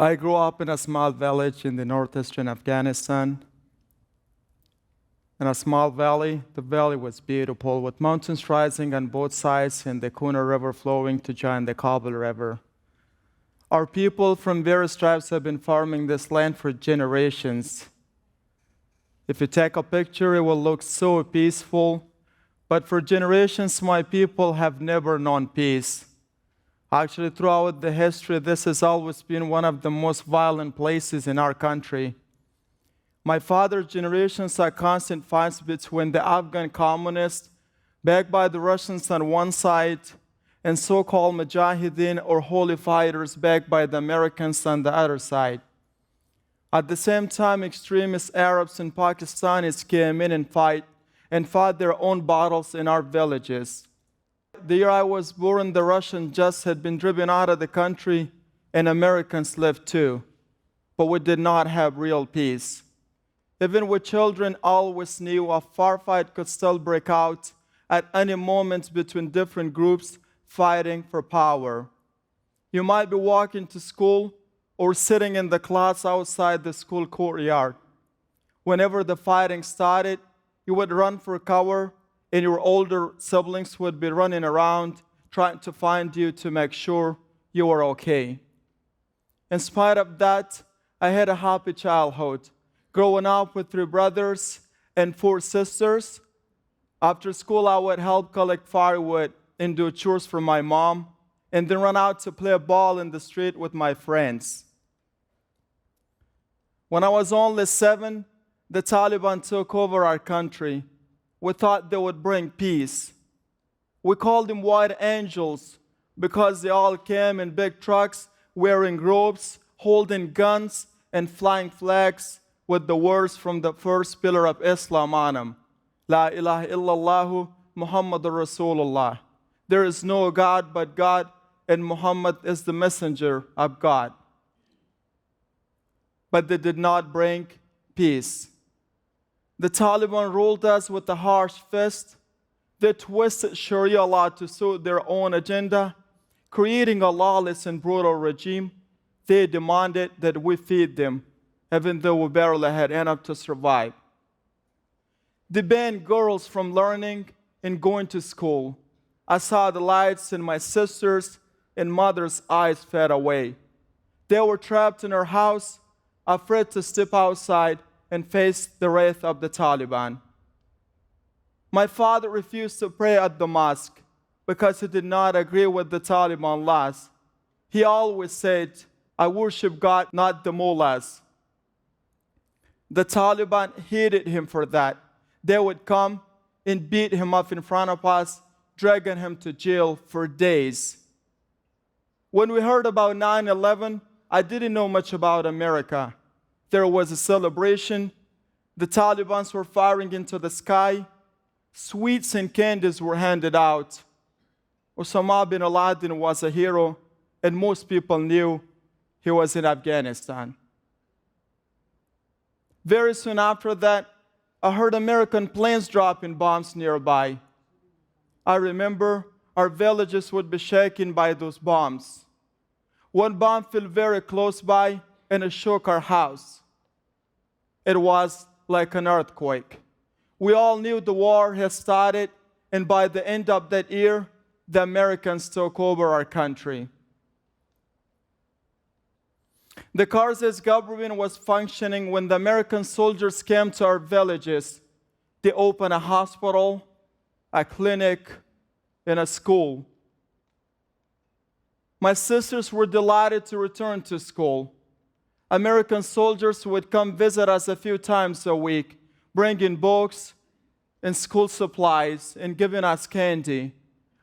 I grew up in a small village in the northeastern Afghanistan. In a small valley, the valley was beautiful, with mountains rising on both sides and the Kunar River flowing to join the Kabul River. Our people from various tribes have been farming this land for generations. If you take a picture, it will look so peaceful, but for generations, my people have never known peace. Actually, throughout the history, this has always been one of the most violent places in our country. My father's generation saw constant fights between the Afghan communists, backed by the Russians on one side, and so-called Mujahideen or holy fighters backed by the Americans on the other side. At the same time, extremist Arabs and Pakistanis came in and fought their own battles in our villages. The year I was born, the Russian just had been driven out of the country, and Americans left too. But we did not have real peace. Even with children, always knew a firefight could still break out at any moment between different groups fighting for power. You might be walking to school or sitting in the class outside the school courtyard. Whenever the fighting started, you would run for cover, and your older siblings would be running around trying to find you to make sure you were okay. In spite of that, I had a happy childhood, growing up with 3 brothers and 4 sisters. After school, I would help collect firewood and do chores for my mom, and then run out to play ball in the street with my friends. When I was only 7, the Taliban took over our country. We thought they would bring peace. We called them white angels because they all came in big trucks, wearing robes, holding guns, and flying flags with the words from the first pillar of Islam on them. La ilaha illallah Muhammadur Rasulullah. There is no God but God, and Muhammad is the messenger of God. But they did not bring peace. The Taliban ruled us with a harsh fist. They twisted Sharia law to suit their own agenda, creating a lawless and brutal regime. They demanded that we feed them, even though we barely had enough to survive. They banned girls from learning and going to school. I saw the lights in my sisters' and mother's eyes fade away. They were trapped in our house, afraid to step outside and face the wrath of the Taliban. My father refused to pray at the mosque because he did not agree with the Taliban laws. He always said, "I worship God, not the mullahs." The Taliban hated him for that. They would come and beat him up in front of us, dragging him to jail for days. When we heard about 9/11, I didn't know much about America. There was a celebration. The Taliban were firing into the sky. Sweets and candies were handed out. Osama bin Laden was a hero, and most people knew he was in Afghanistan. Very soon after that, I heard American planes dropping bombs nearby. I remember our villages would be shaken by those bombs. One bomb fell very close by, and it shook our house. It was like an earthquake. We all knew the war had started, and by the end of that year, the Americans took over our country. The Karzai's government was functioning when the American soldiers came to our villages. They opened a hospital, a clinic, and a school. My sisters were delighted to return to school. American soldiers would come visit us a few times a week, bringing books and school supplies and giving us candy.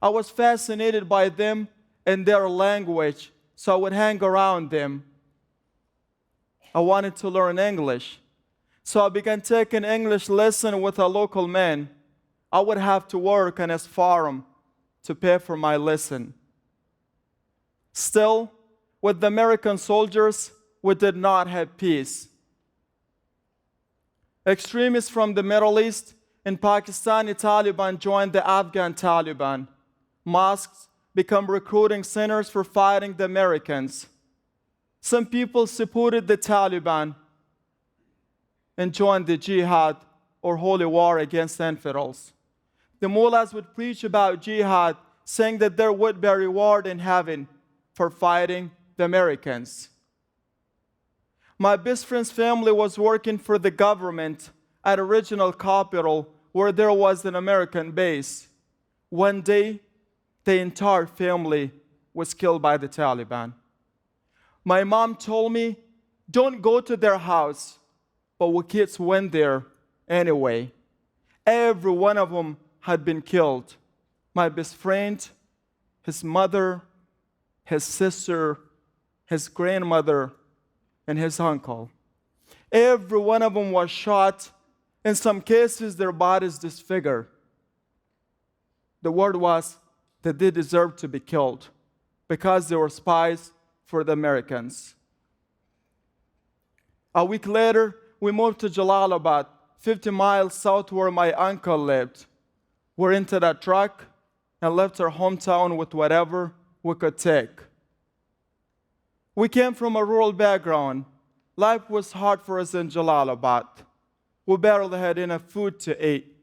I was fascinated by them and their language, so I would hang around them. I wanted to learn English, so I began taking English lessons with a local man. I would have to work on his farm to pay for my lesson. Still, with the American soldiers, we did not have peace. Extremists from the Middle East and Pakistani Taliban joined the Afghan Taliban. Mosques become recruiting centers for fighting the Americans. Some people supported the Taliban and joined the jihad or holy war against infidels. The mullahs would preach about jihad, saying that there would be a reward in heaven for fighting the Americans. My best friend's family was working for the government at a regional capital where there was an American base. One day, the entire family was killed by the Taliban. My mom told me, don't go to their house, but we kids went there anyway. Every one of them had been killed. My best friend, his mother, his sister, his grandmother, and his uncle. Every one of them was shot. In some cases, their bodies disfigured. The word was that they deserved to be killed because they were spies for the Americans. A week later, we moved to Jalalabad, 50 miles south where my uncle lived. We rented a truck and left our hometown with whatever we could take. We came from a rural background. Life was hard for us in Jalalabad. We barely had enough food to eat,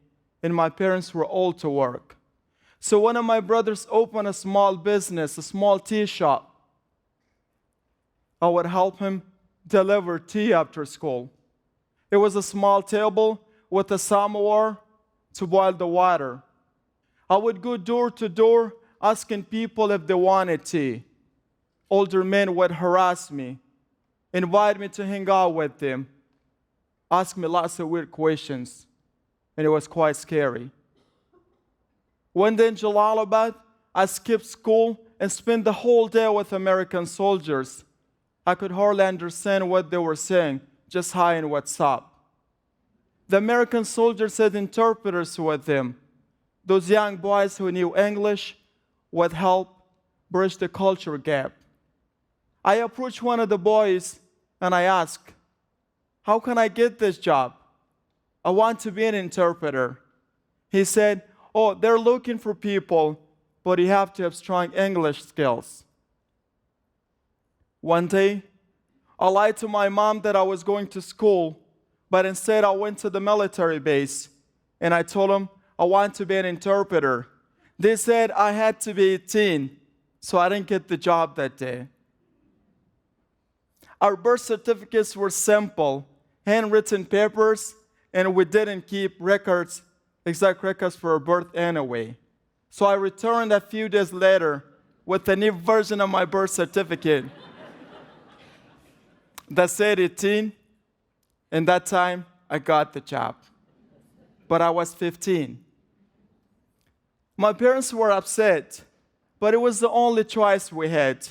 and my parents were old to work. So one of my brothers opened a small business, a small tea shop. I would help him deliver tea after school. It was a small table with a samovar to boil the water. I would go door to door asking people if they wanted tea. Older men would harass me, invite me to hang out with them, ask me lots of weird questions, and it was quite scary. One day in Jalalabad, I skipped school and spent the whole day with American soldiers. I could hardly understand what they were saying, just hi and what's up. The American soldiers had interpreters with them. Those young boys who knew English would help bridge the culture gap. I approached one of the boys and I asked, how can I get this job? I want to be an interpreter. He said, oh, they're looking for people, but you have to have strong English skills. One day, I lied to my mom that I was going to school, but instead I went to the military base, and I told them I want to be an interpreter. They said I had to be 18, so I didn't get the job that day. Our birth certificates were simple, handwritten papers, and we didn't keep records, exact records for our birth anyway. So I returned a few days later with a new version of my birth certificate that said 18, and that time I got the job. But I was 15. My parents were upset, but it was the only choice we had.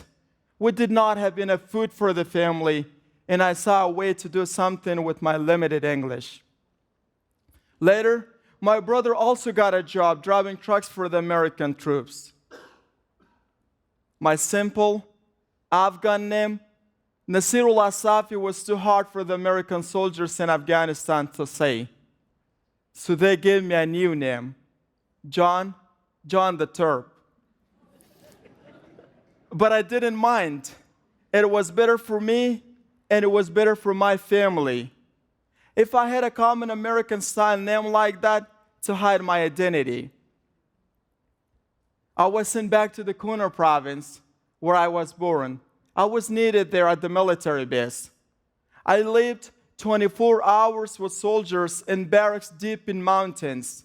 We did not have enough food for the family, and I saw a way to do something with my limited English. Later, my brother also got a job driving trucks for the American troops. My simple Afghan name, Nasirullah Safi, was too hard for the American soldiers in Afghanistan to say. So they gave me a new name, John the Turp. But I didn't mind. It was better for me, and it was better for my family. If I had a common American-style name like that to hide my identity. I was sent back to the Kunar province, where I was born. I was needed there at the military base. I lived 24 hours with soldiers in barracks deep in mountains.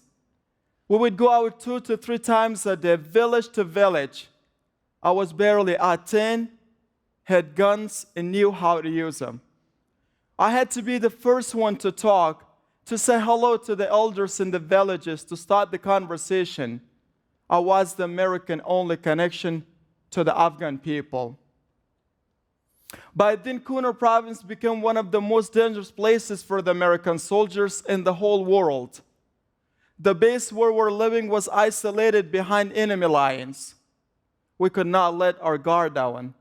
We would go out 2 to 3 times a day, village to village. I was barely 10, had guns, and knew how to use them. I had to be the first one to talk, to say hello to the elders in the villages, to start the conversation. I was the American-only connection to the Afghan people. By then, Kunar province became one of the most dangerous places for the American soldiers in the whole world. The base where we're living was isolated behind enemy lines. We could not let our guard down.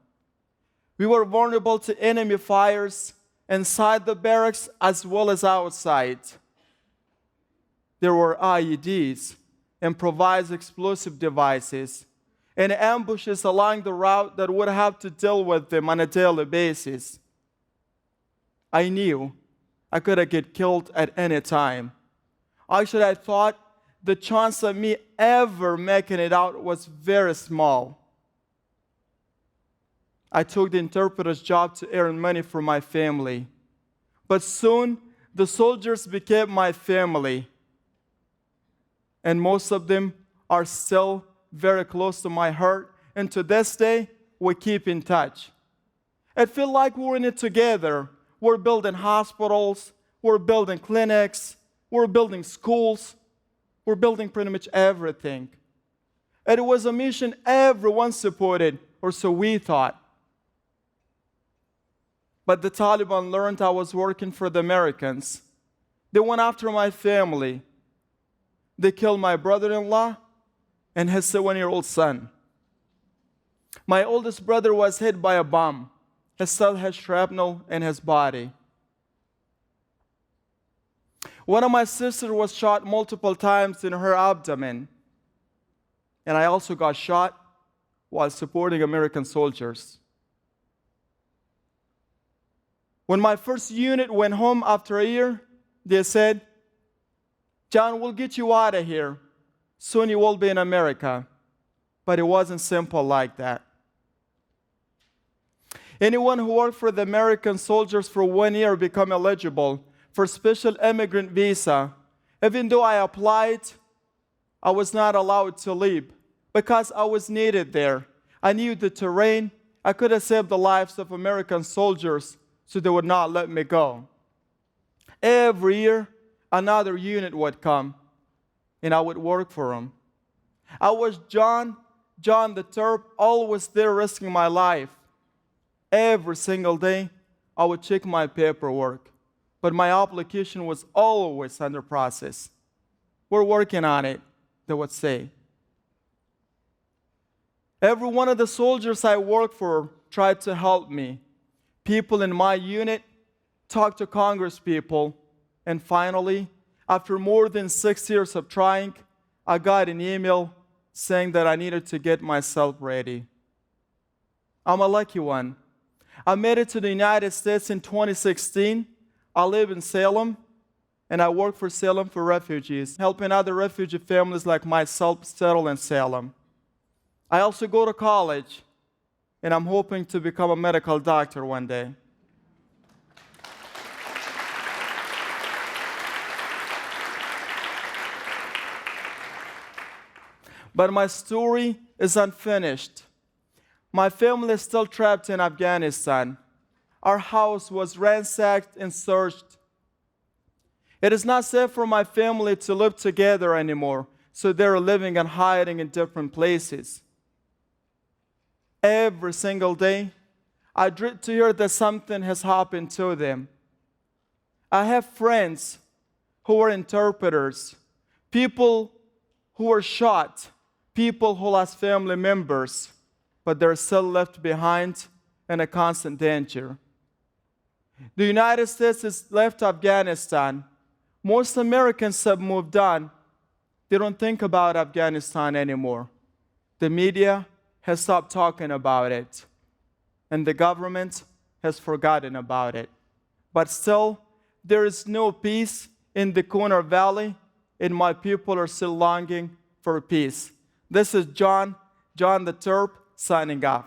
We were vulnerable to enemy fires inside the barracks as well as outside. There were IEDs, improvised explosive devices, and ambushes along the route that would have to deal with them on a daily basis. I knew I could have get killed at any time. Actually, I thought the chance of me ever making it out was very small. I took the interpreter's job to earn money for my family. But soon, the soldiers became my family. And most of them are still very close to my heart. And to this day, we keep in touch. It feels like we're in it together. We're building hospitals. We're building clinics. We're building schools. We're building pretty much everything. And it was a mission everyone supported, or so we thought. But the Taliban learned I was working for the Americans. They went after my family. They killed my brother-in-law and his 7-year-old son. My oldest brother was hit by a bomb. He still has shrapnel in his body. One of my sisters was shot multiple times in her abdomen. And I also got shot while supporting American soldiers. When my first unit went home after a year, they said, "John, we'll get you out of here. Soon you will be in America." But it wasn't simple like that. Anyone who worked for the American soldiers for 1 year became eligible for special immigrant visa. Even though I applied, I was not allowed to leave because I was needed there. I knew the terrain. I could have saved the lives of American soldiers, so they would not let me go. Every year, another unit would come, and I would work for them. I was John the Terp, always there risking my life. Every single day, I would check my paperwork, but my application was always under process. "We're working on it," they would say. Every one of the soldiers I worked for tried to help me. People in my unit talked to Congress people, and finally, after more than 6 years of trying, I got an email saying that I needed to get myself ready. I'm a lucky one. I made it to the United States in 2016. I live in Salem, and I work for Salem for Refugees, helping other refugee families like myself settle in Salem. I also go to college, and I'm hoping to become a medical doctor one day. But my story is unfinished. My family is still trapped in Afghanistan. Our house was ransacked and searched. It is not safe for my family to live together anymore, so they're living and hiding in different places. Every single day, I dread to hear that something has happened to them. I have friends who are interpreters, people who were shot, people who lost family members, but they're still left behind in a constant danger. The United States has left Afghanistan. Most Americans have moved on. They don't think about Afghanistan anymore. The media has stopped talking about it, and the government has forgotten about it. But still, there is no peace in the Kunar Valley, and my people are still longing for peace. This is John the Terp, signing off.